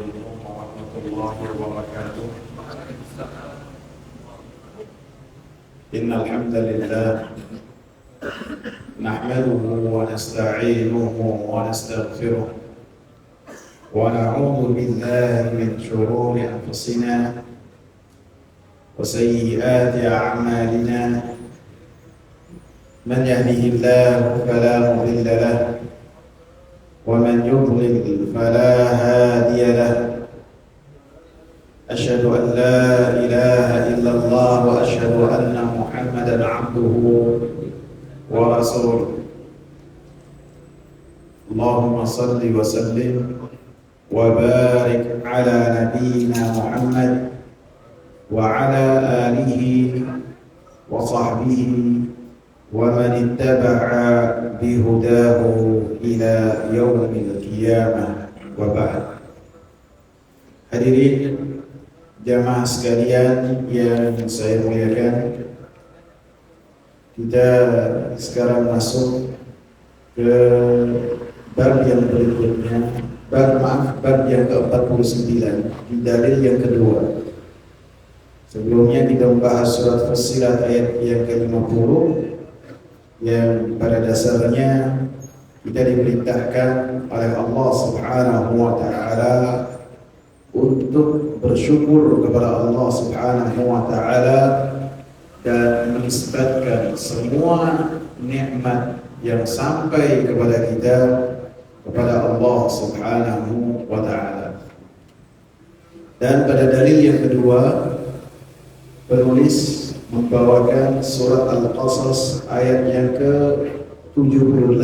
عليكم ورحمة الله وبركاته. إن الحمد لله نحمده ونستعينه ونستغفره ونعوذ بالله من شرور أنفسنا وسيئات أعمالنا. من يهده الله فلا مضل له ومن يضلل فلا هادي له. أشهد أن لا إله إلا الله وأشهد أن محمدا عبده ورسوله. اللهم صل وسلم وبارك على نبينا محمد وعلى آله وصحبه ومن اتبع بهداه إلى يوم القيامة وبعد. Hadirin jamaah sekalian yang saya muliakan, kita sekarang masuk ke bab yang berikutnya, bab yang ke-49 di dalil yang kedua. Sebelumnya kita membahas surat Fussilat ayat yang ke-50 yang pada dasarnya kita diperintahkan oleh Allah Subhanahu wa taala untuk bersyukur kepada Allah Subhanahu wa taala dan menisbatkan semua nikmat yang sampai kepada kita kepada Allah Subhanahu wa taala. Dan pada dalil yang kedua, penulis membawakan surat Al-Qasas ayat yang ke-78.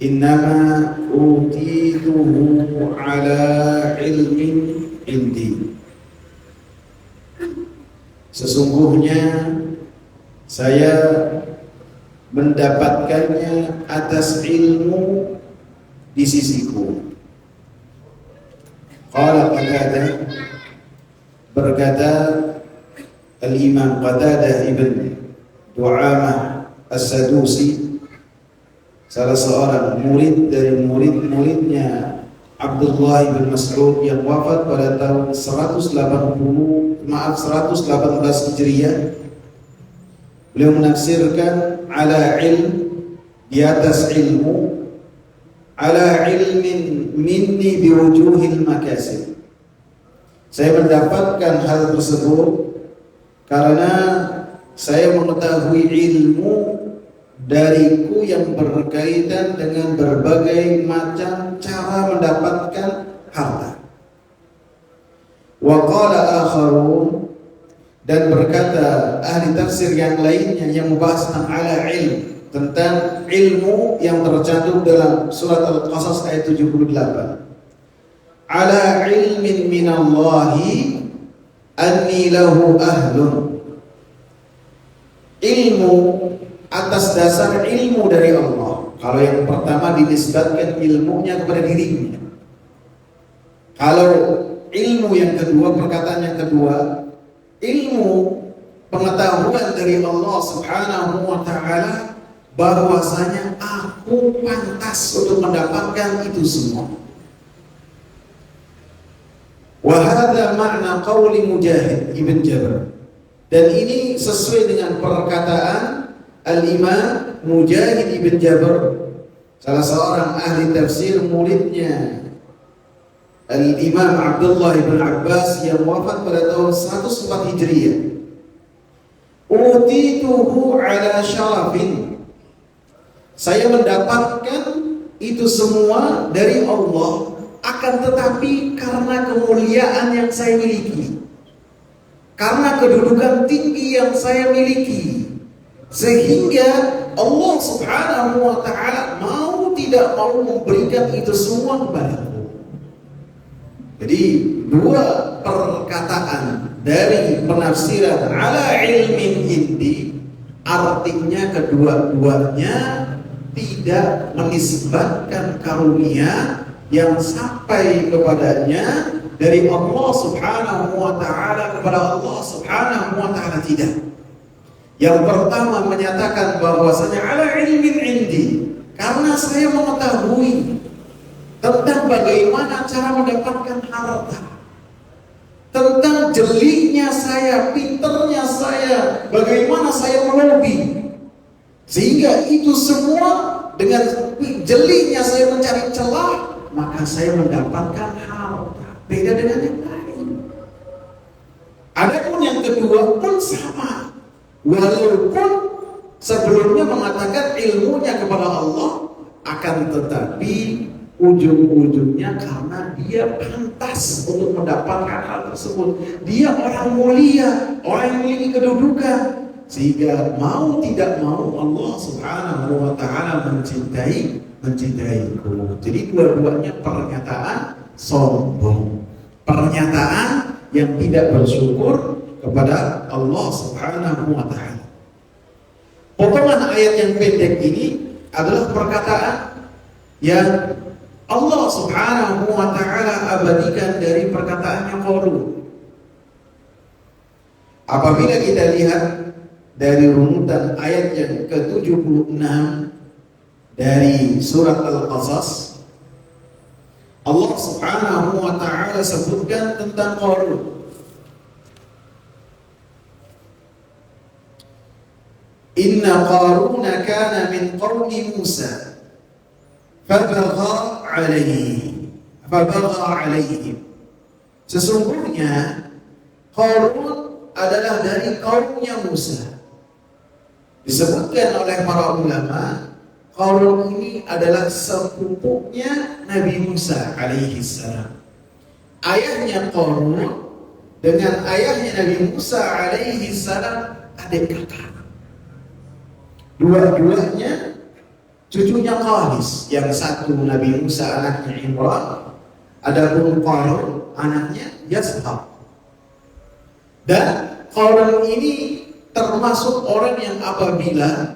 Innama utituhu ala ilmin indi. Sesungguhnya saya mendapatkannya atas ilmu di sisiku. Qala Qatadah, berkata Al-Imam Qatadah ibn Du'amah As-Sadusi, salah seorang murid dari murid-muridnya Abdullah ibn Mas'ud yang wafat pada tahun 118 Hijriah. Beliau menafsirkan ala ilm, di atas ilmu, ala ilmin minni biwujuhil makasib. Saya mendapatkan hal tersebut karena saya mengetahui ilmu dariku yang berkaitan dengan berbagai macam cara mendapatkan harta. Wa qala akharun, dan berkata ahli tafsir yang lainnya yang membahas tentang ala ilm, tentang ilmu yang tercantum dalam surat Al-Qasas ayat 78. Ala ilmin minallahi anni lahu ahlun. Ilmu atas dasar ilmu dari Allah. Kalau yang pertama dinisbatkan ilmunya kepada dirinya. Kalau ilmu yang kedua, perkataan yang kedua, ilmu pengetahuan dari Allah Subhanahu wa taala bahwasanya aku pantas untuk mendapatkan itu semua. Wa hadza ma'na qauli Mujahid ibn Jabr. Dan ini sesuai dengan perkataan Al-Imam Mujahid ibn Jabr, salah seorang ahli tafsir, muridnya Al-Imam Abdullah ibn Abbas yang wafat pada tahun 104 Hijriah. Utituhu ala syarafin. Saya mendapatkan itu semua dari Allah, akan tetapi karena kemuliaan yang saya miliki, karena kedudukan tinggi yang saya miliki, sehingga Allah Subhanahu wa taala mau tidak mau memberikan itu semua kepadaku. Jadi dua perkataan dari penafsiran ala ilmin indi, artinya kedua-duanya tidak menisbatkan karunia yang sampai kepadanya dari Allah Subhanahu wa taala kepada Allah Subhanahu wa taala, tidak. Yang pertama menyatakan bahwasanya ala ilmin indi, karena saya mengetahui tentang bagaimana cara mendapatkan harta, tentang jeliknya saya, pinternya saya, bagaimana saya melobi, sehingga itu semua dengan jeliknya saya mencari celah, maka saya mendapatkan harta. Beda dengan yang lain. Adapun yang kedua pun sama, walaupun sebelumnya mengatakan ilmunya kepada Allah, akan tetapi ujung-ujungnya karena dia pantas untuk mendapatkan hal tersebut. Dia orang mulia, orang yang memiliki kedudukan, sehingga mau tidak mau Allah Subhanahu wa ta'ala mencintaiku. Jadi dua-duanya pernyataan sombong, pernyataan yang tidak bersyukur kepada Allah Subhanahu wa ta'ala. Potongan ayat yang pendek ini adalah perkataan yang Allah Subhanahu wa ta'ala abadikan dari perkataannya Qarun. Apabila kita lihat dari runutan ayat yang ke-76 dari surat Al-Qasas, Allah Subhanahu wa ta'ala sebutkan tentang Qarun. Inna Qaruna kana min qaumi Musa fabagha alaihim. Sesungguhnya Qarun adalah dari kaumnya Musa. Disebutkan oleh para ulama, Qarun ini adalah sepupunya Nabi Musa alaihi salam. Ayahnya Qarun dengan ayahnya Nabi Musa alaihi salam adik kakak. Dua-duanya cucunya Qalis. Yang satu Nabi Musa anaknya Imran, adapun Qarun anaknya Yashab. Dan Qarun ini termasuk orang yang apabila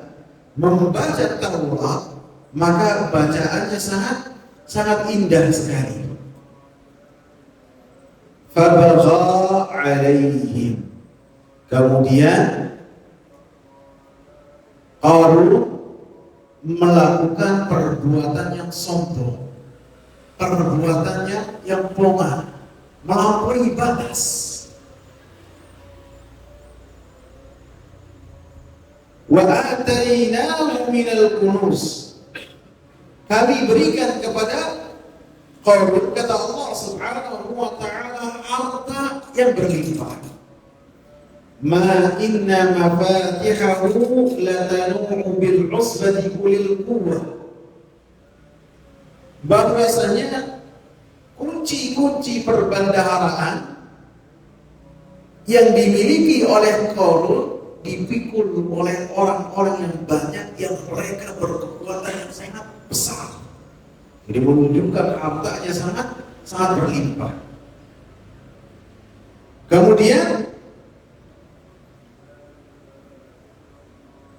membaca Taurat, maka bacaannya sangat indah sekali. Fabagha alaihim. Kemudian Qarun melakukan perbuatan yang sombong, perbuatannya yang pongah, melampaui batas. Wa atainahu minal kunuz. Kami berikan kepada Qarun, kata Allah Subhanahu wa ta'ala, harta yang berlimpah. Ma inna mafatihahu latanu'u bil usbati ulil quwwah. Bahwasanya kunci-kunci perbendaharaan yang dimiliki oleh Qarun dipikul oleh orang-orang yang banyak, yang mereka berkekuatan yang sangat besar. Jadi menunjukkan hartanya sangat berlimpah. Kemudian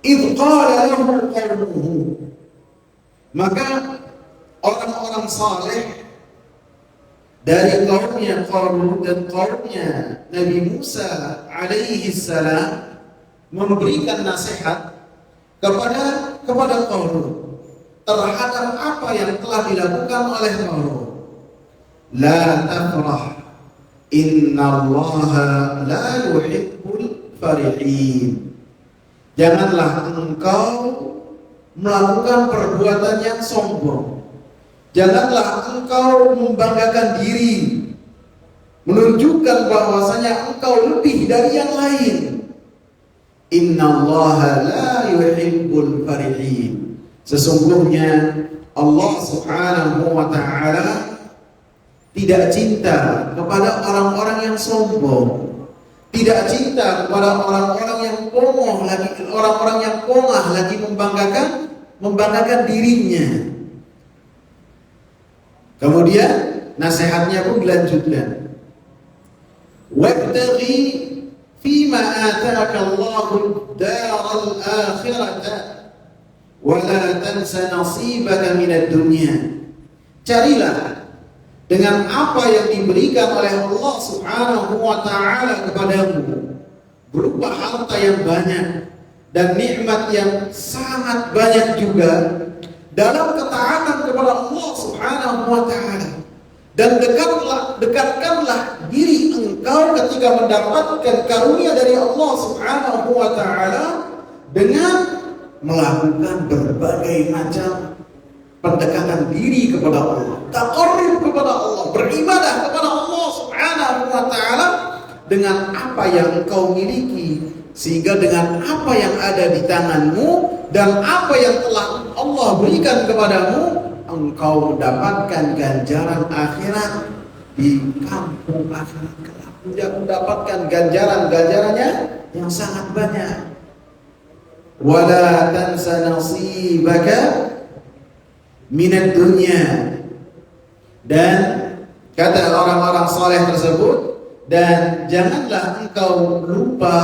idh qala lahu qaumuhu, maka orang-orang saleh dari kaumnya Qarun dan kaumnya Nabi Musa alaihi salam memberikan nasihat kepada Qarun terhadap apa yang telah dilakukan oleh Qarun. La tafrah, innallaha la yuhibbul farihin. Janganlah engkau melakukan perbuatan yang sombong. Janganlah engkau membanggakan diri, menunjukkan bahwasanya engkau lebih dari yang lain. Innallaha la yuhibbul farihin. Sesungguhnya Allah Subhanahu wa ta'ala tidak cinta kepada orang-orang yang sombong. Tidak cinta kepada orang-orang yang pongah lagi, orang-orang yang pongah lagi membanggakan dirinya. Kemudian nasihatnya pun dilanjutkan. Wabtaghi fima ataka Allahu ad-daral akhirata wa la tansa nasibaka minad dunya. Carilah dengan apa yang diberikan oleh Allah Subhanahu wa ta'ala kepadamu, berupa harta yang banyak dan nikmat yang sangat banyak juga. dalam ketaatan kepada Allah Subhanahu wa taala. Dan dekatkanlah diri engkau ketika mendapatkan karunia dari Allah Subhanahu wa taala dengan melakukan berbagai macam pendekatan diri kepada Allah, taqarrub kepada Allah, beribadah kepada Allah Subhanahu wa taala dengan apa yang engkau miliki, sehingga dengan apa yang ada di tanganmu dan apa yang telah Allah berikan kepadamu, engkau mendapatkan ganjaran akhirat di kampung akhirat kelak. Mendapatkan ganjarannya yang sangat banyak. Wala tansa nasibaka minad dunya. Dan kata orang-orang saleh tersebut, dan janganlah engkau lupa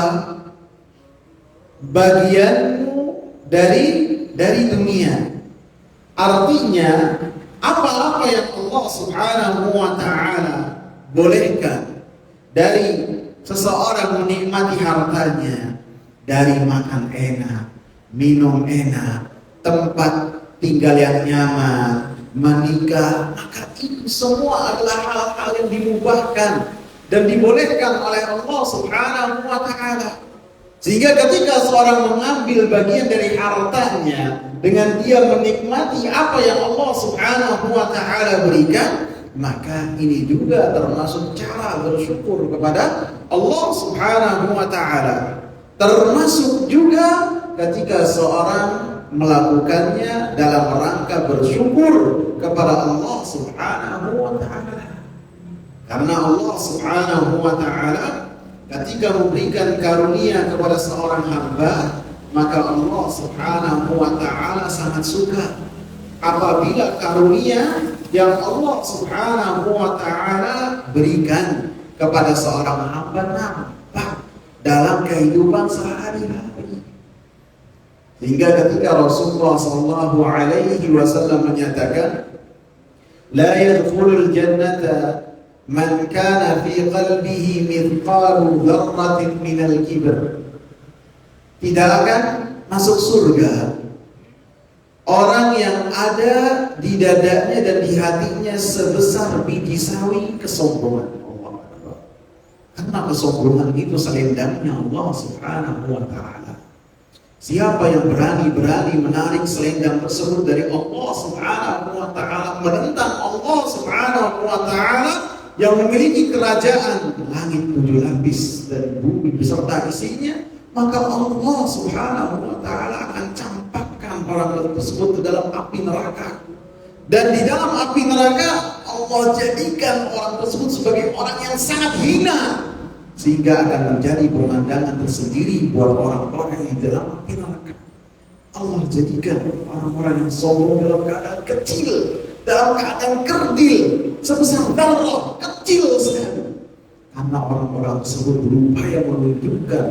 bagianmu dari dunia. Artinya, apa-apa yang Allah Subhanahu wa taala bolehkan dari seseorang menikmati hartanya, dari makan enak, minum enak, tempat tinggal yang nyaman, menikah, maka itu semua adalah hal-hal yang dimubahkan dan dibolehkan oleh Allah Subhanahu wa taala. Sehingga ketika seorang mengambil bagian dari hartanya dengan dia menikmati apa yang Allah Subhanahu wa taala berikan, maka ini juga termasuk cara bersyukur kepada Allah Subhanahu wa taala. Termasuk juga ketika seorang melakukannya dalam rangka bersyukur kepada Allah Subhanahu wa taala. Karena Allah Subhanahu wa taala ketika memberikan karunia kepada seorang hamba, maka Allah Subhanahu wa taala sangat suka apabila karunia yang Allah Subhanahu wa taala berikan kepada seorang hamba nampak dalam kehidupan sehari-hari. Hingga ketika Rasulullah sallallahu alaihi wasallam menyatakan, la yadkhulul jannata man kana fi qalbihi mithqalu dzarratin minal kibr. Tidak akan masuk surga orang yang ada di dadanya dan di hatinya sebesar biji sawi kesombongan. Karena kesombongan itu selendangnya Allah Subhanahu wa taala. Siapa yang berani menarik selendang tersebut dari Allah Subhanahu wa taala, menentang Allah Subhanahu wa taala yang memiliki kerajaan langit 7 lapis dan bumi beserta isinya, maka Allah Subhanahu wa taala akan campakkan orang tersebut ke dalam api neraka. Dan di dalam api neraka Allah jadikan orang tersebut sebagai orang yang sangat hina, sehingga akan menjadi pemandangan tersendiri buat orang-orang yang di dalam api neraka. Allah jadikan orang-orang yang sombong dalam keadaan kecil, dalam keadaan kerdil, sebesar darah, kecil sekali. Karena orang-orang tersebut berupaya menunjukkan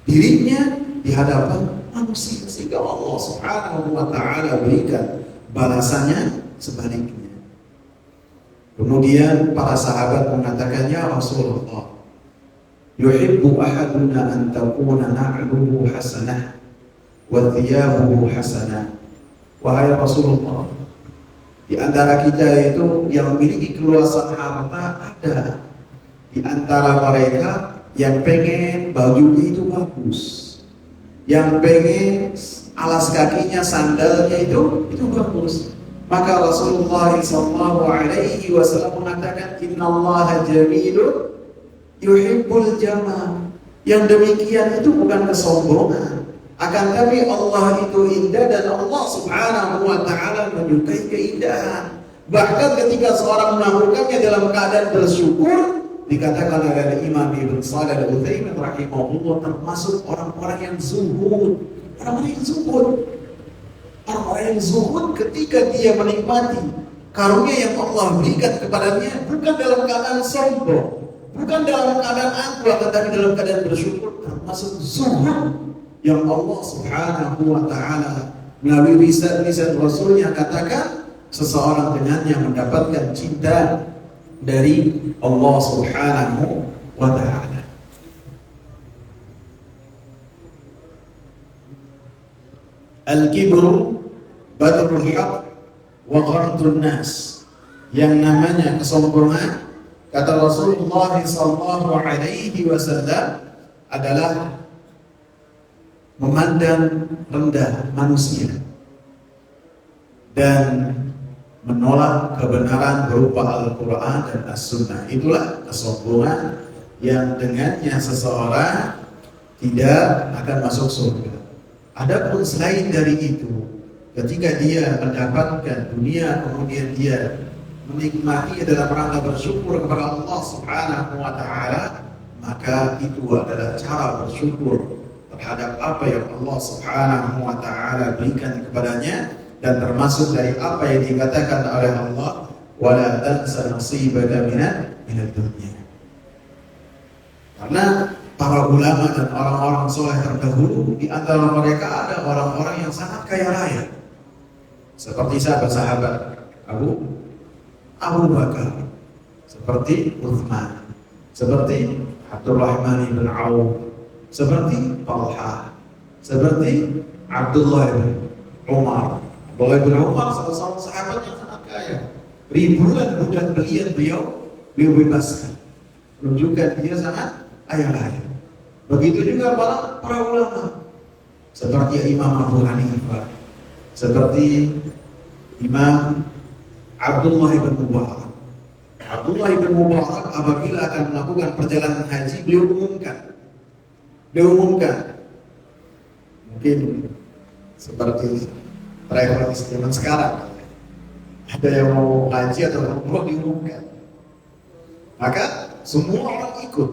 dirinya di hadapan manusia, sehingga Allah Subhanahu wa taala berikan balasannya sebaliknya. Kemudian para sahabat mengatakan, ya Rasulullah, yuhibbu ahaduna an takuna na'luhu hasanah wa thiyabuhu hasanah. Wahai Rasulullah, di antara kita itu yang memiliki keluasan harta ada. Di antara mereka yang pengen bajunya itu bagus, yang pengen alas kakinya, sandalnya itu bagus. Maka Rasulullah SAW mengatakan, innallaha jamilun yuhibbul jamal. Yang demikian itu bukan kesombongan, akan tapi Allah itu indah dan Allah Subhanahu wa taala menyukai keindahan. Bahkan ketika seorang melakukannya dalam keadaan bersyukur, dikatakan oleh Imam Ibn Shalih Al-Utsaimin rahimahullah, termasuk orang-orang yang zuhud. Orang-orang yang zuhud, orang-orang yang zuhud ketika dia menikmati karunia yang Allah berikan kepadanya, bukan dalam keadaan sombong, bukan dalam keadaan angkuh, tetapi dalam keadaan bersyukur, termasuk zuhud yang Allah Subhanahu wa taala melalui lisan Rasulnya katakan seseorang dengannya mendapatkan cinta dari Allah Subhanahu wa taala. Al-kibru batrul haq wa ghamtun nas. Yang namanya kesombongan, kata Rasulullah sallallahu alaihi wasallam, adalah memandang rendah manusia dan menolak kebenaran berupa Al-Quran dan As-Sunnah. Itulah kesombongan yang dengannya seseorang tidak akan masuk surga. Adapun selain dari itu, ketika dia mendapatkan dunia kemudian dia menikmati dalam rangka bersyukur kepada Allah Subhanahu wa taala, maka itu adalah cara bersyukur terhadap apa yang Allah Subhanahu wa taala berikan kepadanya, dan termasuk dari apa yang dikatakan oleh Allah, wala tansa nasibaka minad dunya. Karena para ulama dan orang-orang soleh terdahulu, di antara mereka ada orang-orang yang sangat kaya raya, seperti sahabat-sahabat Abu Bakar, seperti Uthman, seperti Abdurrahman bin Auf, seperti Talha, seperti Abdullah bin Umar. Abdullah bin Umar salah satu sahabat yang sangat kaya. Ribuan budak belian beliau bebaskan, menunjukkan dia sangat kaya raya. Begitu juga para ulama, seperti Imam Abu Hanifah, seperti Imam Abdullah bin Mubarak. Abdullah bin Mubarak apabila akan melakukan perjalanan haji, beliau umumkan. Mungkin seperti travelis zaman sekarang, ada yang mau haji atau umroh diumumkan, maka semua orang ikut,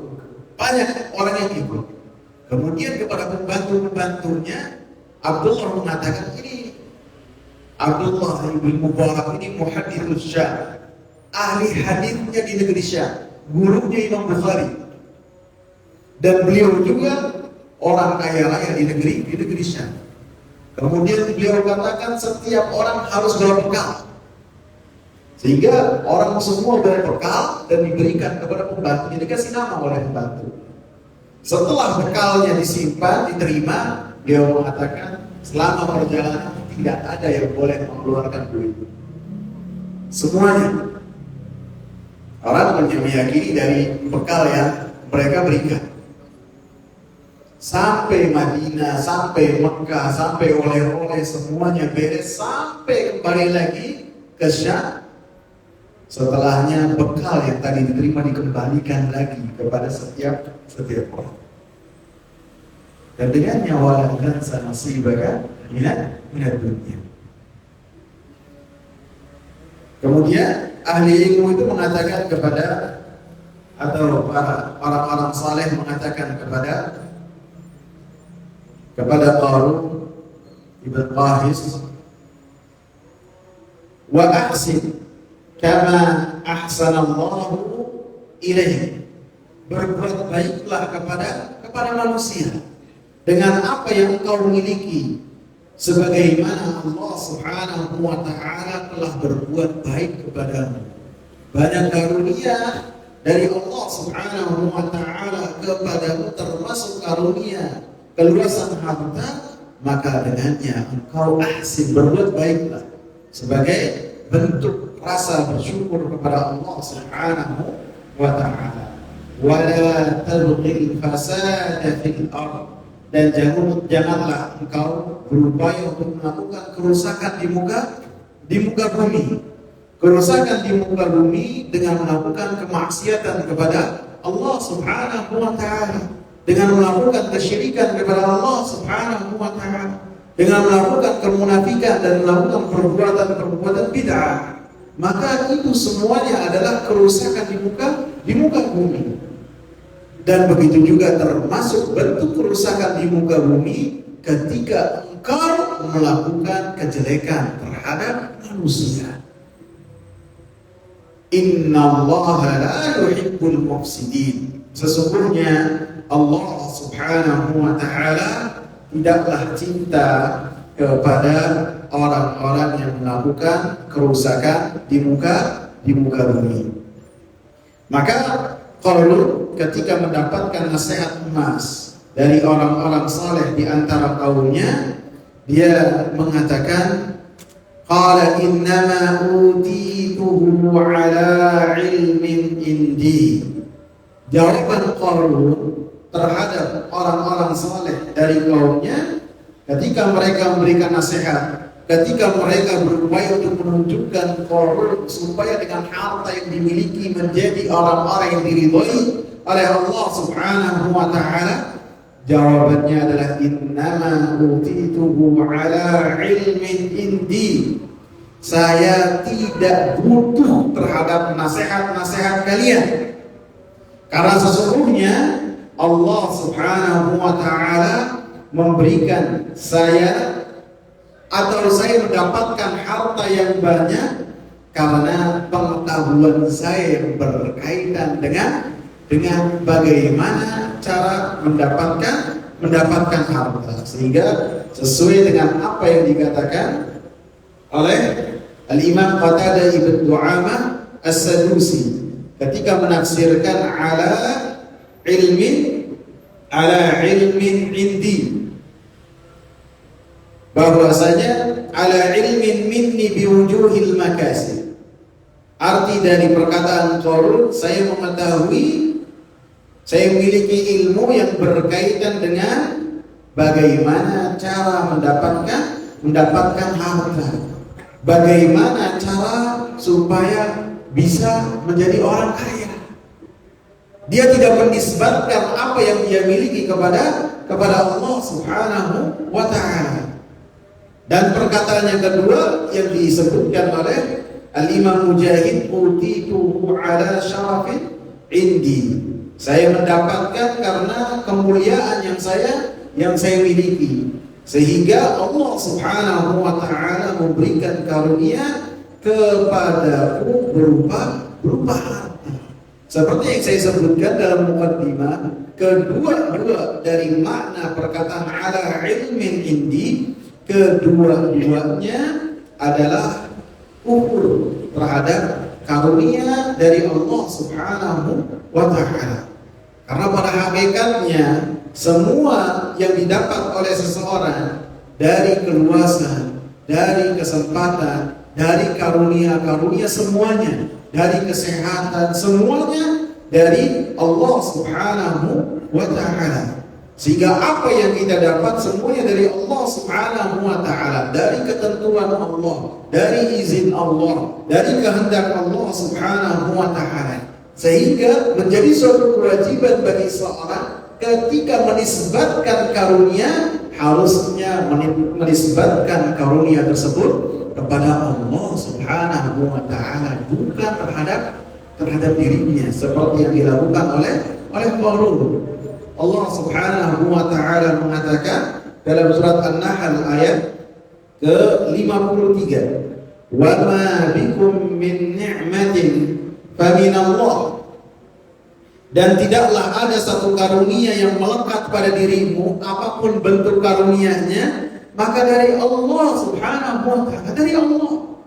banyak orang yang ikut. Kemudian kepada pembantu-pembantunya, Abdullah mengatakan, ini Abdullah bin Mubarak ini muhaddits Syam, ahli hadisnya di negeri Syam, gurunya Imam Bukhari, dan beliau juga orang kaya raya di negeri Syam. Kemudian beliau katakan setiap orang harus berbekal, sehingga orang semua berbekal dan diberikan kepada pembantu, dikasih nama oleh pembantu. Setelah bekalnya disimpan, diterima, beliau mengatakan selama perjalanan tidak ada yang boleh mengeluarkan duit. Semuanya orang meyakini dari bekal yang mereka berikan. Sampai Madinah, sampai Mekah, sampai oleh-oleh semuanya beres, sampai kembali lagi ke Syam. Setelahnya bekal yang tadi diterima dikembalikan lagi kepada setiap orang. Dan dengannya wala tansa nasibaka minad dunya. Kemudian ahli ilmu itu mengatakan kepada, atau para orang-orang saleh mengatakan kepada Qarun ibn Qahis, wa ahsin kama ahsanallahu ilaihi, berbuat baiklah kepada manusia dengan apa yang engkau miliki, sebagaimana Allah Subhanahu wa taala telah berbuat baik kepadamu. Banyak karunia dari Allah Subhanahu wa taala kepadamu, termasuk karunia keluasan harta, maka dengannya engkau ahsin, berbuat baiklah sebagai bentuk rasa bersyukur kepada Allah Subhanahu wa taala. Wala tabghil fasada fil ardh, dan janganlah engkau berupaya untuk melakukan kerusakan di muka bumi. Kerusakan di muka bumi dengan melakukan kemaksiatan kepada Allah Subhanahu wa taala, dengan melakukan kesyirikan kepada Allah Subhanahu wa taala, dengan melakukan kemunafikan dan melakukan perbuatan bid'ah, maka itu semuanya adalah kerusakan di muka bumi. Dan begitu juga termasuk bentuk kerusakan di muka bumi ketika engkau melakukan kejelekan terhadap manusia. Innallaha la yuhibbul mufsidin. Sesungguhnya Allah Subhanahu wa taala tidaklah cinta kepada orang-orang yang melakukan kerusakan di muka bumi. Maka Qarun ketika mendapatkan nasihat emas dari orang-orang saleh di antara kaumnya, dia mengatakan, Qala innama utituhu ala ilmin indi. Jawaban Qarun terhadap orang-orang saleh dari kaumnya ketika mereka memberikan nasihat, ketika mereka berupaya untuk menunjukkan Qarun supaya dengan harta yang dimiliki menjadi orang-orang yang diridhai oleh Allah Subhanahu wa taala, jawabannya adalah innama utituhu ala ilmin indi. Saya tidak butuh terhadap nasihat-nasihat kalian, karena sesungguhnya Allah Subhanahu wa taala memberikan saya atau saya mendapatkan harta yang banyak karena pengetahuan saya yang berkaitan dengan bagaimana cara mendapatkan harta, sehingga sesuai dengan apa yang dikatakan oleh Al-Imam Qatadah ibn Du'amah As-Sadusi ketika menafsirkan ala ilmin indi, bahwasanya ala ilmin minni biwujuhil makasib. Arti dari perkataan Qarun, saya mengetahui, saya memiliki ilmu yang berkaitan dengan bagaimana cara mendapatkan harta, bagaimana cara supaya bisa menjadi orang kaya. Dia tidak menisbatkan apa yang dia miliki kepada Allah Subhanahu wa taala. Dan perkataan yang kedua yang disebutkan oleh Al-Imam Mujahid, utituhu ala syarafin indi. Saya mendapatkan karena kemuliaan yang saya miliki, sehingga Allah Subhanahu wa taala memberikan karunia kepadaku berupa harta. Seperti yang saya sebutkan dalam mukaddimah, kedua dari makna perkataan ala ilmin indi, kedua-duanya adalah ukur terhadap karunia dari Allah Subhanahu wa taala. Karena pada hakikatnya semua yang didapat oleh seseorang dari keluasan, dari kesempatan, dari karunia-karunia semuanya, dari kesehatan semuanya dari Allah Subhanahu wa taala. Sehingga apa yang kita dapat semuanya dari Allah Subhanahu wa taala, dari ketentuan Allah, dari izin Allah, dari kehendak Allah Subhanahu wa taala. Sehingga menjadi suatu kewajiban bagi seorang ketika menisbatkan karunia, harusnya menisbatkan karunia tersebut kepada Allah Subhanahu wa taala, bukan terhadap dirinya seperti yang dilakukan oleh Qarun. Allah Subhanahu wa taala mengatakan dalam surat An-Nahl ayat ke-53, "Wa ma bikum min ni'matin faminallah." Dan tidaklah ada satu karunia yang melekat pada dirimu, apapun bentuk karunianya, maka dari Allah Subhanahu wa taala, dari Allah.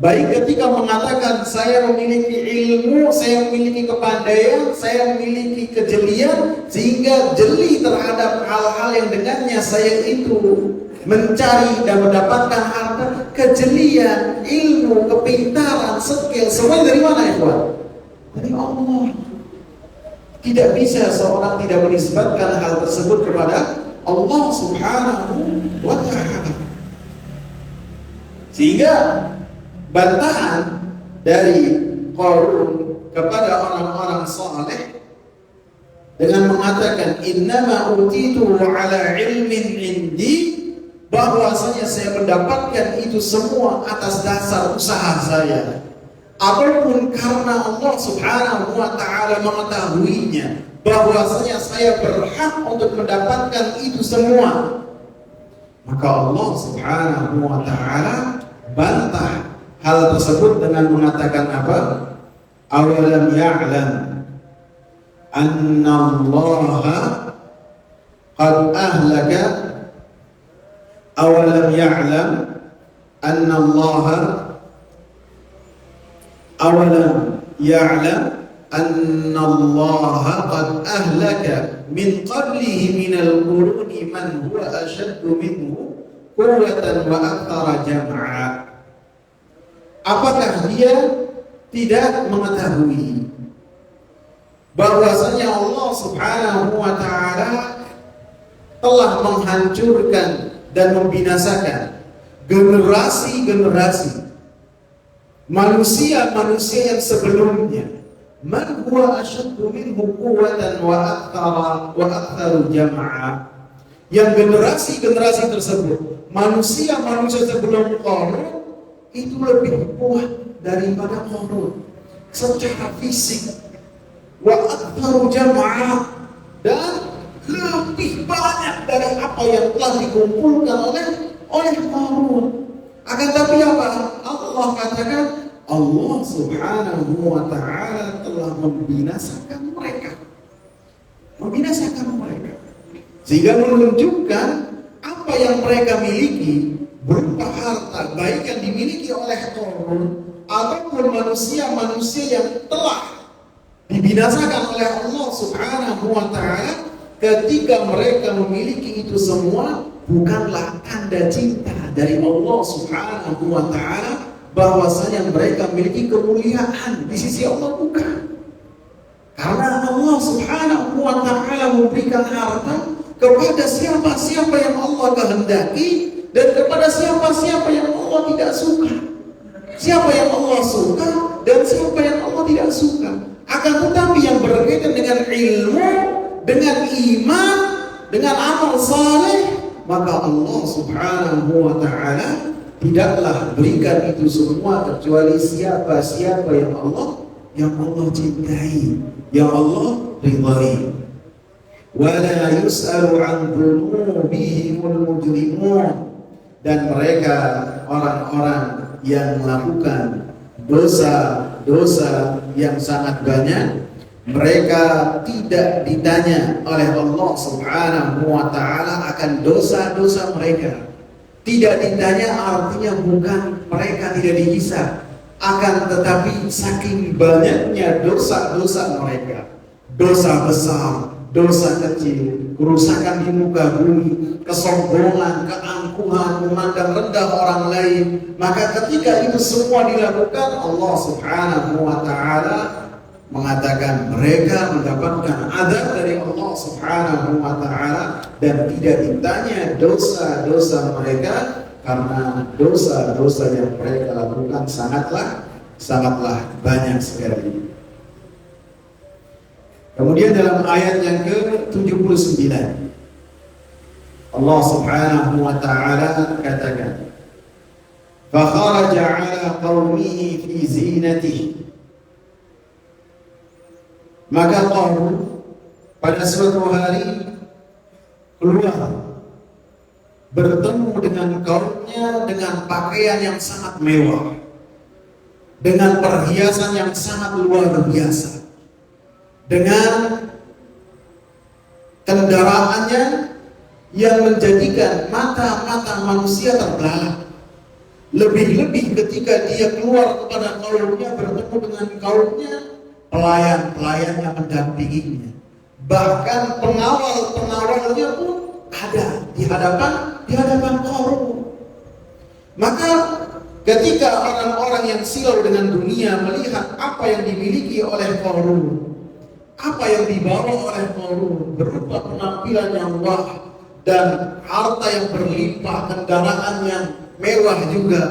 Baik ketika mengatakan saya memiliki ilmu, saya memiliki kepandaian, saya memiliki kejelian, sehingga jeli terhadap hal-hal yang dengannya saya itu mencari dan mendapatkan harta, kejelian, ilmu, kepintaran, skill, semuanya dari mana ya Tuhan? Dari Allah. Tidak bisa seorang tidak menisbatkan hal tersebut kepada Allah Subhanahu wa ta'ala. Sehingga bantahan dari Qarun kepada orang-orang saleh dengan mengatakan innama utitu ala ilmin indi, bahwasanya saya mendapatkan itu semua atas dasar usaha saya, ataupun karena Allah Subhanahu wa taala mengetahuinya bahwasanya saya berhak untuk mendapatkan itu semua, maka Allah Subhanahu wa taala bantah hal tersebut dengan mengatakan apa? Awalam ya'lam anna Allah qad ahlaka, awalam ya'lam anna Allah, awalam ya'lam anna Allah qad ahlaka min qablihi minal quruni man huwa ashaddu minhu quwwatan wa aktsara jam'a. Apakah dia tidak mengetahui bahwasanya Allah Subhanahu wa taala telah menghancurkan dan membinasakan generasi-generasi manusia-manusia yang sebelumnya. Man huwa ashaddu minhu quwwatan wa aktsaru jam'a. Yang generasi-generasi tersebut, manusia-manusia sebelum Qarun itu lebih kuat daripada Qarun secara fisik. Wa aktsaru jam'a, dan lebih banyak dari apa yang telah dikumpulkan oleh Qarun. Akan tapi apa? Allah katakan Allah Subhanahu wa taala telah membinasakan mereka. Sehingga menunjukkan apa yang mereka miliki berupa harta, baik yang dimiliki oleh Qarun ataupun manusia-manusia yang telah dibinasakan oleh Allah Subhanahu wa taala, ketika mereka memiliki itu semua bukanlah tanda cinta dari Allah Subhanahu wa taala, bahwasanya mereka memiliki kemuliaan di sisi Allah, bukan. Karena Allah Subhanahu wa taala memberikan harta kepada siapa-siapa yang Allah kehendaki dan kepada siapa-siapa yang Allah tidak suka. Siapa yang Allah suka dan siapa yang Allah tidak suka. Akan tetapi yang berkaitan dengan ilmu, dengan iman, dengan amal saleh, maka Allah Subhanahu wa taala tidaklah berikan itu semua kecuali siapa-siapa yang Allah cintai, yang Allah ridhai. Wala yus'alu an dzunubihimul mujrimun, dan mereka orang-orang yang melakukan dosa-dosa yang sangat banyak, mereka tidak ditanya oleh Allah Subhanahu wa taala akan dosa-dosa mereka. Tidak ditanya artinya bukan mereka tidak dihisab, akan tetapi saking banyaknya dosa-dosa mereka, dosa besar, dosa kecil, kerusakan di muka bumi, kesombongan, keangkuhan, memandang rendah orang lain, maka ketika itu semua dilakukan, Allah Subhanahu wa taala mengatakan mereka mendapatkan azab dari Allah Subhanahu wa taala, dan tidak ditanya dosa-dosa mereka karena dosa-dosa yang mereka lakukan sangatlah banyak sekali. Kemudian dalam ayat yang ke-79 Allah Subhanahu wa taala katakan, fa kharaja 'ala qaumihi fi zinatihi. Maka Qarun pada suatu hari keluar bertemu dengan kaumnya dengan pakaian yang sangat mewah, dengan perhiasan yang sangat luar biasa, dengan kendaraannya yang menjadikan mata-mata manusia terbelalak. Lebih-lebih ketika dia keluar kepada kaumnya, bertemu dengan kaumnya, pelayan-pelayannya mendampinginya, bahkan pengawal-pengawalnya pun ada di hadapan Qarun. Maka ketika orang-orang yang silau dengan dunia melihat apa yang dimiliki oleh Qarun, apa yang dibawa oleh Qarun berupa penampilan yang wah dan harta yang berlimpah, kendaraan yang mewah juga,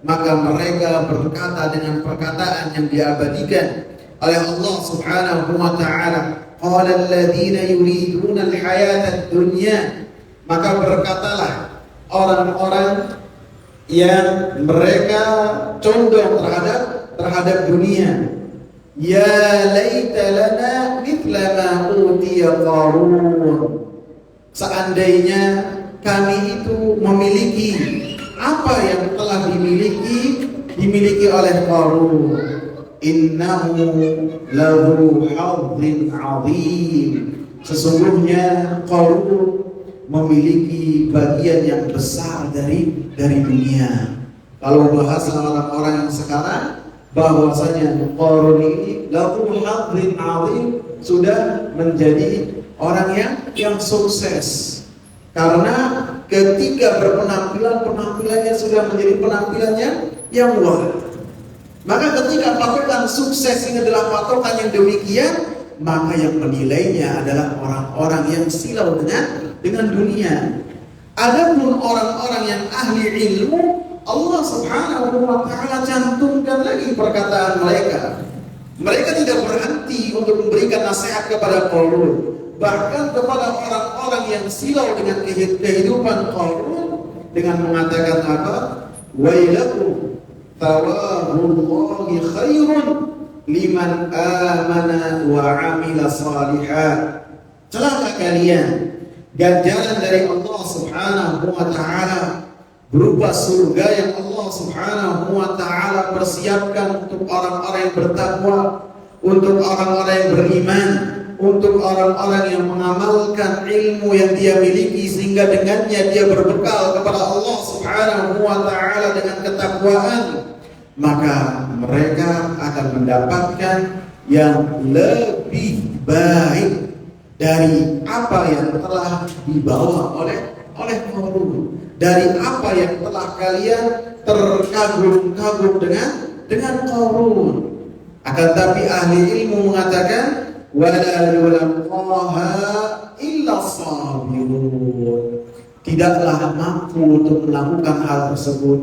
maka mereka berkata dengan perkataan yang diabadikan oleh Allah Subhanahu wa taala, qala alladziina yuriduna al-hayata ad-dunya, maka berkatalah orang-orang yang mereka condong terhadap dunia, ya laita lana mithla ma utiya Qarun, seandainya kami itu memiliki apa yang telah dimiliki oleh Qarun. Innahu lahu hadzin 'adzim, sesungguhnya Qarun memiliki bagian yang besar dari dunia. Kalau bahasa orang-orang yang sekarang, bahwasanya Qarun ini lahu hadzin 'adzim, sudah menjadi orang yang sukses, Karena ketika penampilannya sudah menjadi penampilannya yang wah. Maka ketika patokan sukses ini adalah patokan yang demikian, maka yang menilainya adalah orang-orang yang silau dengan dunia. Adapun orang-orang yang ahli ilmu, Allah Subhanahu wa taala cantumkan lagi perkataan mereka. Mereka tidak berhenti untuk memberikan nasihat kepada Qarun, bahkan kepada orang-orang yang silau dengan kehidupan Qarun dengan mengatakan apa? Wailakum thawabullahi khairun liman amana wa amila salihan. Celaka kalian, ganjaran dari Allah Subhanahu wa taala berupa surga yang Allah Subhanahu wa taala persiapkan untuk orang-orang yang bertakwa, untuk orang-orang yang beriman, untuk orang-orang yang mengamalkan ilmu yang dia miliki sehingga dengannya dia berbekal kepada Allah Subhanahu wa taala dengan ketakwaan, maka mereka akan mendapatkan yang lebih baik dari apa yang telah dibawa oleh Qarun, dari apa yang telah kalian terkagum-kagum dengan Qarun. Akan tapi ahli ilmu mengatakan wala yulqaha illa sabirun. Tidaklah mampu untuk melakukan hal tersebut,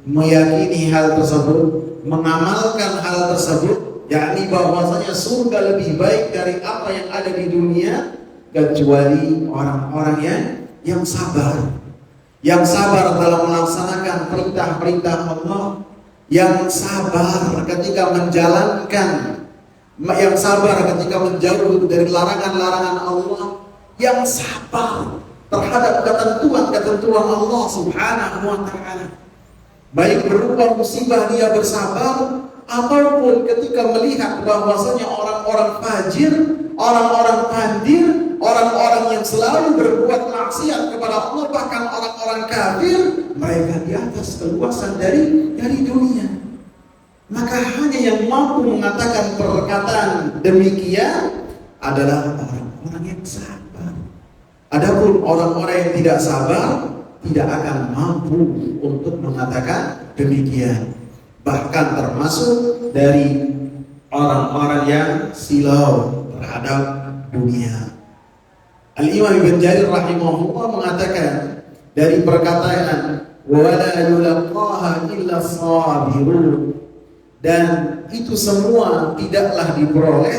meyakini hal tersebut, mengamalkan hal tersebut, yakni bahwasanya surga lebih baik dari apa yang ada di dunia, kecuali orang-orang yang sabar. Yang sabar dalam melaksanakan perintah-perintah Allah, yang sabar ketika menjalankan, yang sabar ketika menjauh dari larangan-larangan Allah, yang sabar terhadap ketentuan-ketentuan Allah Subhanahu wa taala. Baik berupa musibah dia bersabar, ataupun ketika melihat bahwasanya orang-orang fajir, orang-orang pandir, orang-orang yang selalu berbuat maksiat kepada Allah, bahkan orang-orang kafir, mereka di atas keluasan dari dunia. Maka hanya yang mampu mengatakan perkataan demikian adalah orang-orang yang sabar. Adapun orang-orang yang tidak sabar tidak akan mampu untuk mengatakan demikian. Bahkan termasuk dari orang-orang yang silau terhadap dunia. Al-Imam Ibn Jarir rahimahullah mengatakan dari perkataan wala yulqaha illa sabirun, dan itu semua tidaklah diperoleh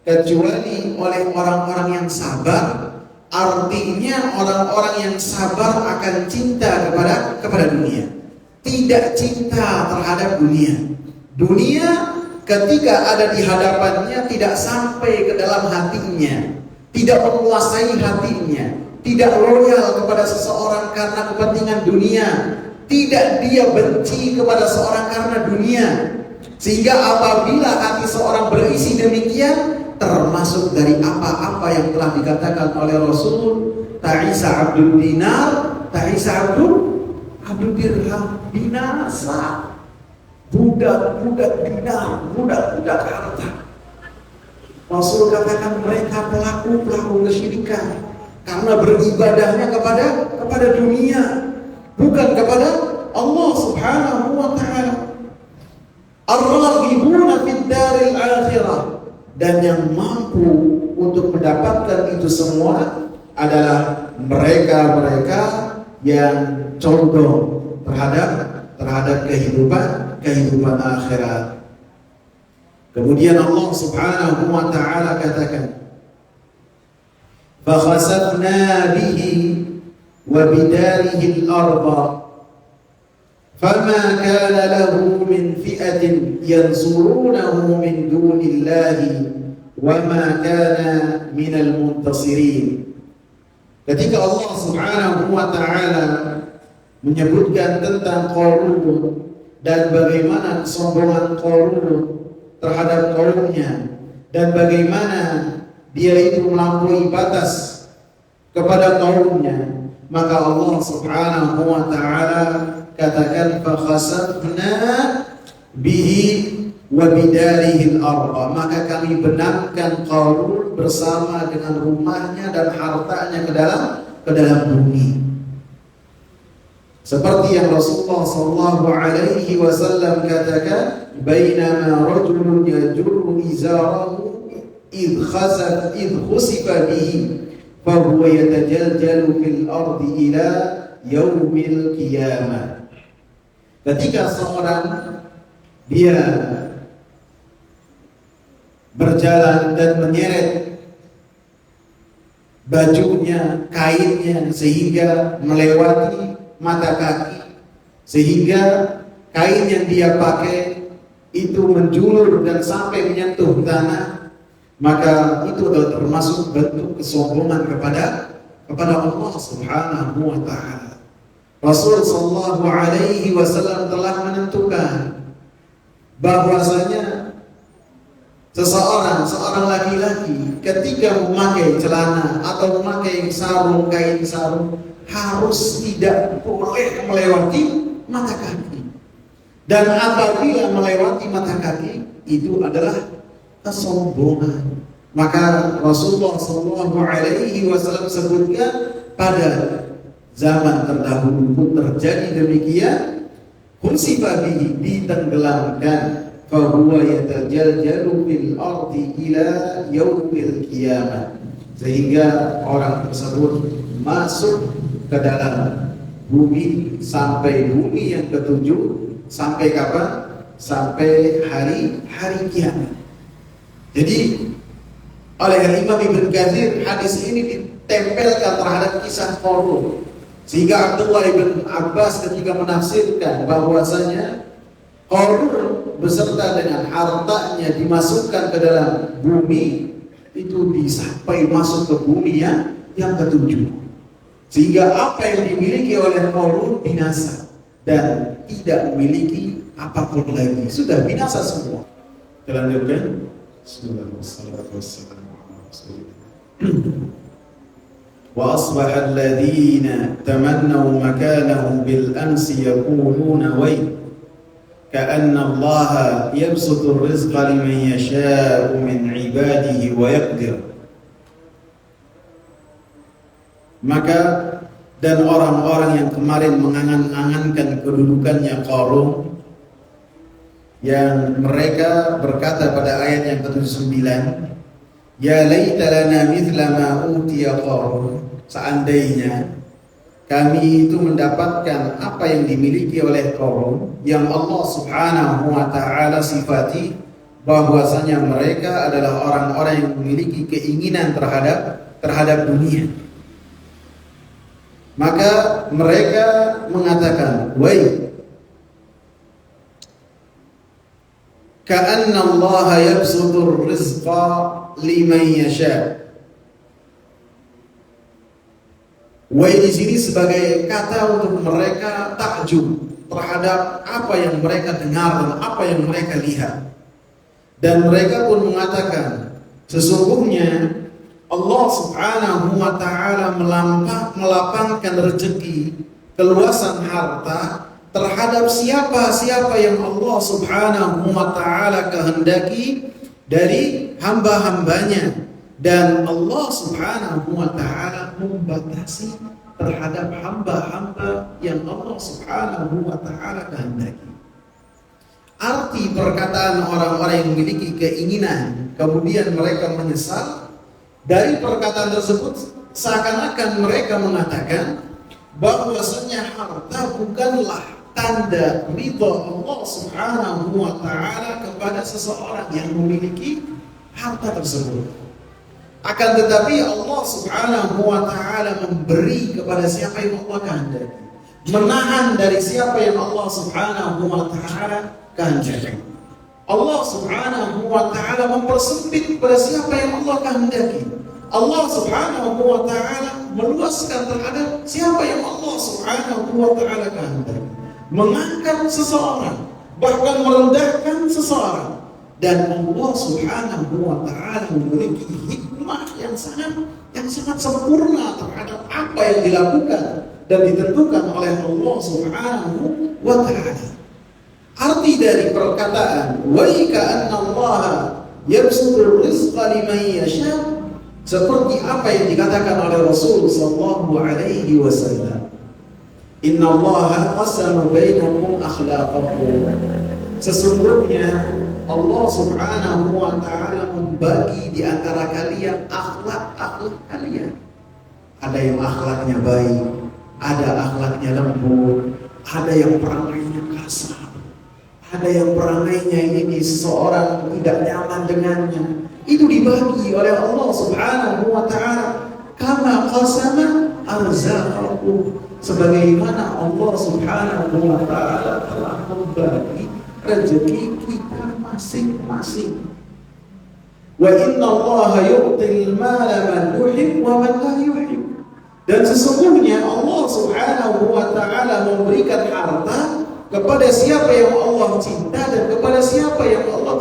kecuali oleh orang-orang yang sabar. Artinya orang-orang yang sabar akan cinta kepada dunia, tidak cinta terhadap dunia. Dunia ketika ada di hadapannya tidak sampai ke dalam hatinya, tidak menguasai hatinya, tidak loyal kepada seseorang karena kepentingan dunia, tidak dia benci kepada seorang karena dunia. Sehingga apabila hati seorang berisi demikian, termasuk dari apa-apa yang telah dikatakan oleh Rasul, ta'isa abdul dinar, ta'isa abdul dirham, binasa budak-budak dinar, budak-budak harta. Rasul katakan mereka pelaku kesyirikan karena beribadahnya kepada dunia, bukan kepada Allah Subhanahu wa taala. Ar-raghibuna fid daril akhirah, dan yang mampu untuk mendapatkan itu semua adalah mereka-mereka yang condong terhadap kehidupan akhirat. Kemudian Allah Subhanahu wa taala katakan, fa khasafna bihi wa bidarihi al-ardh fama kana lahu min fi'atin yansurunahu min dunillahi wa ma kana minal muntasirin. Ketika Allah Subhanahu wa taala menyebutkan tentang Qarun dan bagaimana kesombongan Qarun terhadap kaumnya, dan bagaimana dia itu melampaui batas kepada kaumnya, maka Allah Subhanahu wa taala katakan fa khasafna bihi wa bidarihi al-ardh, maka kami benamkan Qarun bersama dengan rumahnya dan hartanya ke ke dalam bumi. Seperti yang Rasulullah sallallahu alaihi wasallam katakan, "Bainama rajulun yajurru izarahu idh khusifa bihi, fa huwa yatajaljalu fil ardi ila yaumil qiyamah." Ketika seorang dia berjalan dan menyeret bajunya, kainnya sehingga melewati mata kaki, sehingga kain yang dia pakai itu menjulur dan sampai menyentuh tanah, maka itu adalah termasuk bentuk kesombongan kepada Allah Subhanahu wa taala. Rasul sallallahu alaihi wasallam telah menentukan bahwasanya seorang laki-laki ketika memakai celana atau memakai kain sarung harus tidak boleh melewati mata kaki. Dan apabila melewati mata kaki itu adalah kesombongan. Maka Rasulullah sallallahu alaihi wasallam sebutkan pada zaman terdahulu pun terjadi demikian, khusifa bihi, ditenggelamkan, fa huwa yatajaljalu fil ardi ila yaumil qiyamah, sehingga orang tersebut masuk ke dalam bumi sampai bumi yang ketujuh. Sampai kapan? Sampai hari kiamat. Jadi oleh Imam Ibn Katsir, hadis ini ditempelkan terhadap kisah Qarun, sehingga Abdullah ibn Abbas ketika menafsirkan bahwasanya Qarun beserta dengan hartanya dimasukkan ke dalam bumi, itu sampai masuk ke bumi yang ketujuh, sehingga apa yang dimiliki oleh Qarun binasa dan tidak memiliki apapun lagi, sudah binasa semua. Kita lanjutkan. Wa asbaha alladhina tamannaw makanahu bil amsi yaquluna wayl ka'anna Allah yabsutu ar-rizqa liman yasha'u min 'ibadihi wa yaqdir. Maka dan orang-orang yang kemarin mengangan-angankan kedudukannya Qarun, yang mereka berkata pada ayat yang ke-79, ya laita lana mithla ma utiya Qarun, seandainya kami itu mendapatkan apa yang dimiliki oleh Qarun, yang Allah Subhanahu wa taala sifati bahwasanya mereka adalah orang-orang yang memiliki keinginan terhadap dunia. Maka mereka mengatakan, wai ka'anna Allah yabsutur rizqa liman yasha. Wai di sini sebagai kata untuk mereka takjub terhadap apa yang mereka dengar dan apa yang mereka lihat. Dan mereka pun mengatakan, sesungguhnya Allah Subhanahu wa ta'ala melapangkan rezeki, keluasan harta terhadap siapa yang Allah Subhanahu wa ta'ala kehendaki dari hamba-hambanya, dan Allah Subhanahu wa ta'ala membatasi terhadap hamba-hamba yang Allah Subhanahu wa ta'ala kehendaki. Arti perkataan orang-orang yang memiliki keinginan kemudian mereka menyesal, dari perkataan tersebut seakan-akan mereka mengatakan bahwasanya harta bukanlah tanda ridha Allah Subhanahu wa ta'ala kepada seseorang yang memiliki harta tersebut. Akan tetapi Allah Subhanahu wa ta'ala memberi kepada siapa yang Allah kehendaki, menahan dari siapa yang Allah Subhanahu wa ta'ala kehendaki. Allah Subhanahu wa ta'ala mempersempit kepada siapa yang Allah kehendaki. Allah Subhanahu wa ta'ala meluaskan terhadap siapa yang Allah Subhanahu wa ta'ala kehendaki. Mengangkat seseorang, bahkan merendahkan seseorang. Dan Allah Subhanahu wa ta'ala memiliki hikmah yang sangat sempurna terhadap apa yang dilakukan dan ditentukan oleh Allah Subhanahu wa ta'ala. Arti dari perkataan wa ka'anna Allah yabsutur rizqa liman yasha, Seperti apa yang dikatakan oleh Rasul sallallahu alaihi wasallam. Inna Allah qasama bainakum akhlaqakum. Sesungguhnya Allah Subhanahu wa taala membagi di antara kalian akhlak-akhlak kalian. Ada yang akhlaknya baik, ada akhlaknya lembut, ada yang perangainya kasar, ada yang perangainya ini seseorang tidak nyaman dengannya. Itu dibagi oleh Allah Subhanahu wa taala. Kama qasama arzaqakum, sebagaimana Allah Subhanahu wa taala telah membagi rezeki kita masing-masing. Wa inna Allah yu'til mala man yuhib wa man la yuhib. Dan sesungguhnya Allah Subhanahu wa taala memberikan harta kepada siapa yang Allah cinta dan kepada siapa yang Allah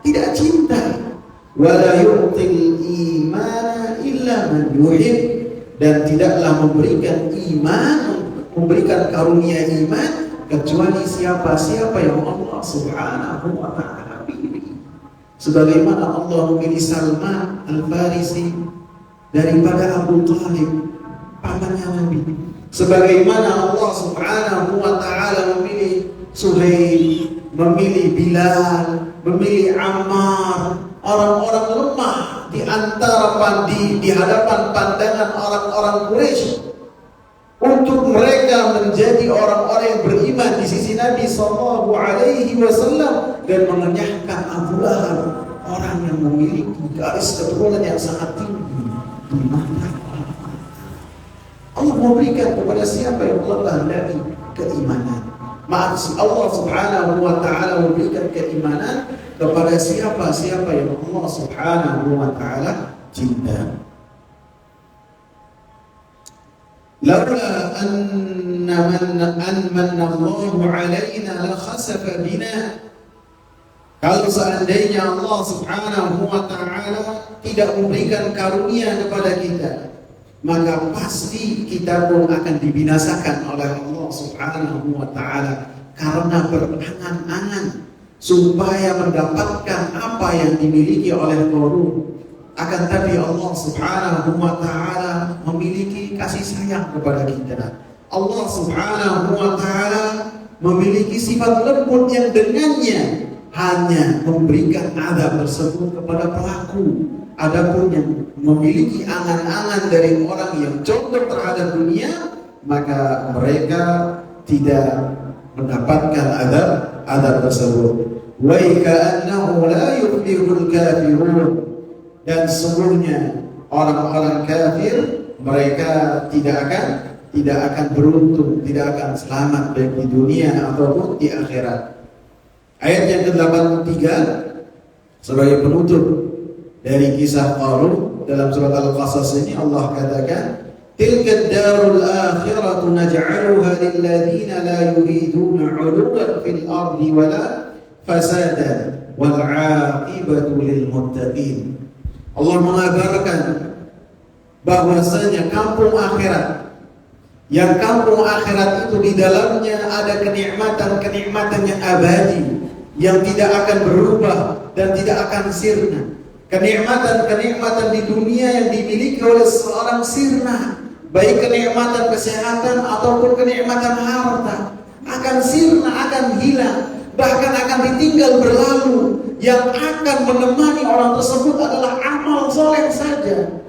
tidak cinta. Wa la yu'til imana illa man yuhib. Dan tidaklah memberikan iman, memberikan karunia iman kecuali siapa yang Allah Subhanahu wa taala pilih. Sebagaimana Allah memilih Salman Al-Farisi daripada Abu Thalib, pamannya Nabi. Sebagaimana Allah Subhanahu wa taala memilih Suhaib, memilih Bilal, memilih Ammar, orang-orang lemah di antara di hadapan pandangan orang-orang Quraisy, untuk mereka menjadi orang-orang yang beriman di sisi Nabi sallallahu alaihi wasallam dan mengenyahkan Abu Lahab, orang yang memiliki garis keturunan yang sangat tinggi di mata Allah. Memberikan kepada siapa yang Allah kehendaki keimanan. Allah Subhanahu wa taala memberikan keimanan kepada siapa yang Allah Subhanahu wa taala cinta. Laula anna Allahu alaina la khasafa bina. Kalau seandainya Allah Subhanahu wa taala tidak memberikan karunia kepada kita, maka pasti kita pun akan dibinasakan oleh Allah Subhanahu wa taala karena berangan-angan supaya mendapatkan apa yang dimiliki oleh Qarun. Akan tapi Allah Subhanahu wa taala memiliki kasih sayang kepada kita. Allah Subhanahu wa taala memiliki sifat lembut yang dengannya hanya memberikan azab tersebut kepada pelaku. Adapun yang memiliki angan-angan dari orang yang condong terhadap dunia, maka mereka tidak mendapatkan azab tersebut. Wa ka'annahu la yuflihul kafirun. Dan sesungguhnya orang-orang kafir mereka tidak akan beruntung, tidak akan selamat baik di dunia ataupun di akhirat. Ayat yang ke-83 sebagai penutup dari kisah Qarun dalam surat Al-Qasas ini, Allah katakan, tilka darul akhiratu naj'aluha lil ladzina la yuriduna 'uluwan fil ardi wala fasada wal 'aqibatu lil muttaqin. Allah mengabarkan bahwasanya kampung akhirat, yang kampung akhirat itu di dalamnya ada kenikmatan-kenikmatan yang abadi, yang tidak akan berubah dan tidak akan sirna. Kenikmatan-kenikmatan di dunia yang dimiliki oleh seorang sirna, baik kenikmatan kesehatan ataupun kenikmatan harta, akan sirna, akan hilang, bahkan akan ditinggal berlalu. Yang akan menemani orang tersebut adalah amal soleh saja.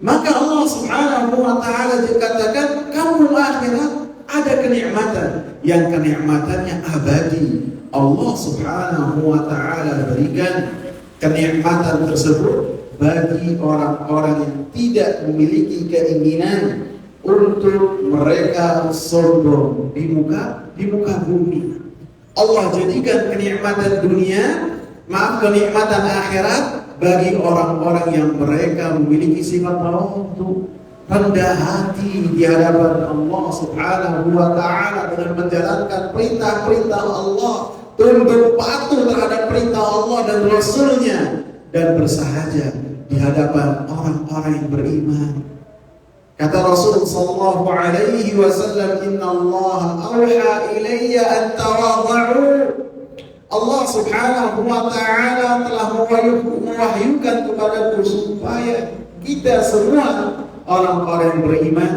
Maka Allah Subhanahu wa taala dikatakan kampung akhirat ada kenikmatan yang kenikmatannya abadi. Allah Subhanahu wa taala berikan kenikmatan tersebut bagi orang-orang yang tidak memiliki keinginan untuk mereka sombong di muka bumi. Allah jadikan kenikmatan kenikmatan akhirat bagi orang-orang yang mereka memiliki sifat tawadhu, rendah hati di hadapan Allah Subhanahu wa taala dengan menjalankan perintah-perintah Allah, tunduk patuh terhadap perintah Allah dan Rasul-Nya, dan bersahaja di hadapan orang-orang yang beriman. Kata Rasul sallallahu alaihi wasallam, "Inna Allah auha ilayya an tawadhu." Allah Subhanahu wa taala telah mewahyukan kepadaku supaya kita semua orang-orang yang beriman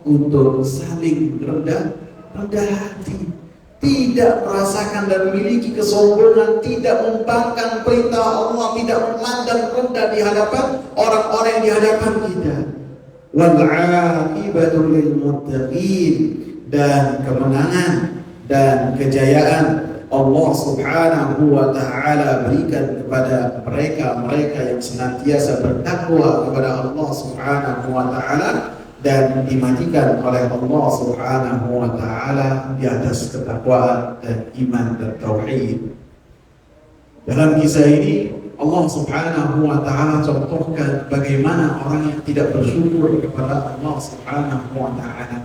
untuk saling rendah hati, tidak merasakan dan memiliki kesombongan, tidak membangkang perintah Allah, tidak memandang rendah di hadapan orang-orang yang di hadapan kita. Wal 'aqibatu lil muttaqin, dan kemenangan dan kejayaan Allah Subhanahu wa taala berikan kepada mereka yang senantiasa bertakwa kepada Allah Subhanahu wa taala dan dimatikan oleh Allah Subhanahu wa taala di atas ketakwaan dan iman dan tauhid. Dalam kisah ini Allah Subhanahu wa taala contohkan bagaimana orang yang tidak bersyukur kepada Allah Subhanahu wa taala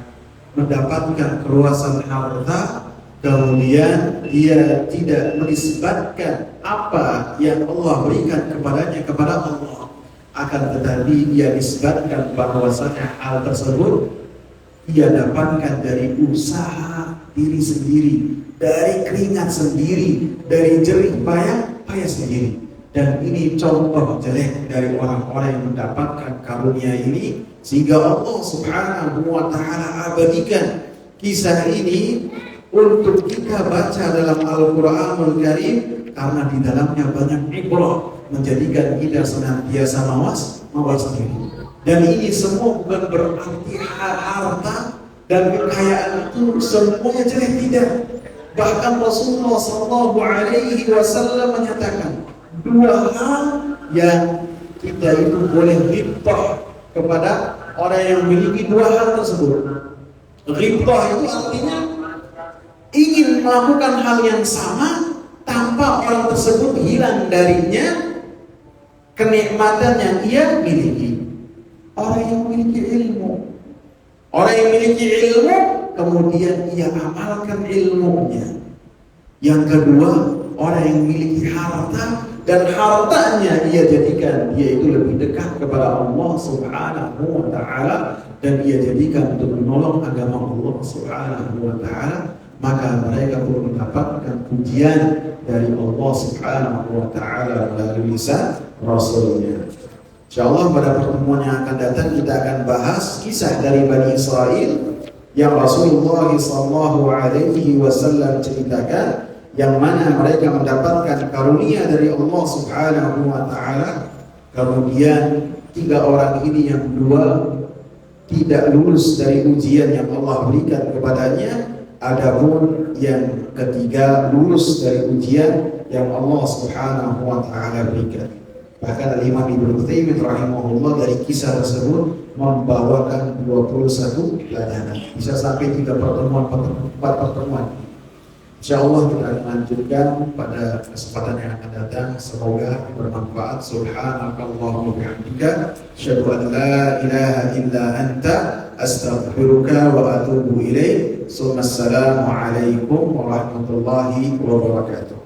mendapatkan keluasan harta, kemudian dia tidak menisbatkan apa yang Allah berikan kepadanya kepada Allah, akan tetapi dia nisbatkan bahwasanya hal tersebut dia dapatkan dari usaha diri sendiri, dari keringat sendiri, dari jerih payah sendiri. Dan ini contoh jelek dari orang-orang yang mendapatkan karunia ini, sehingga Allah Subhanahu wa taala abadikan kisah ini untuk kita baca dalam Al-Qur'anul Karim, karena di dalamnya banyak ibrah, menjadikan kita senantiasa mawas diri. Dan ini semua bukan berarti harta dan kekayaan itu semuanya jelek, tidak. Bahkan Rasulullah SAW menyatakan dua hal yang kita itu boleh ghibtah kepada orang yang memiliki dua hal tersebut. Ghibtah itu artinya ingin melakukan hal yang sama tanpa orang tersebut hilang darinya kenikmatan yang ia miliki. Orang yang memiliki ilmu, orang yang memiliki ilmu kemudian ia amalkan ilmunya. Yang kedua, orang yang memiliki harta dan hartanya ia jadikan dia itu lebih dekat kepada Allah Subhanahu wa taala, dan ia jadikan untuk menolong agama Allah Subhanahu wa taala, maka mereka pun mendapatkan pujian dari Allah Subhanahu wa taala melalui lisan Rasulnya. Insyaallah pada pertemuan yang akan datang kita akan bahas kisah dari Bani Israel yang Rasulullah SAW ceritakan, yang mana mereka mendapatkan karunia dari Allah Subhanahu wa taala. Kemudian tiga orang ini yang dua tidak lulus dari ujian yang Allah berikan kepadanya, adapun yang ketiga lulus dari ujian yang Allah Subhanahu wa taala berikan. Bahkan Imam Ibnu Utsaimin rahimahullah dari kisah tersebut membawakan 21 pelajaran. Bisa sampai 4 pertemuan. Insyaallah kita akan lanjutkan pada kesempatan yang akan datang. Semoga bermanfaat. Subhanakallahumma wa bihamdika, asyhadu an la ilaha illa anta, astaghfiruka wa atubu ilaik. Assalamu alaikum warahmatullahi wabarakatuh.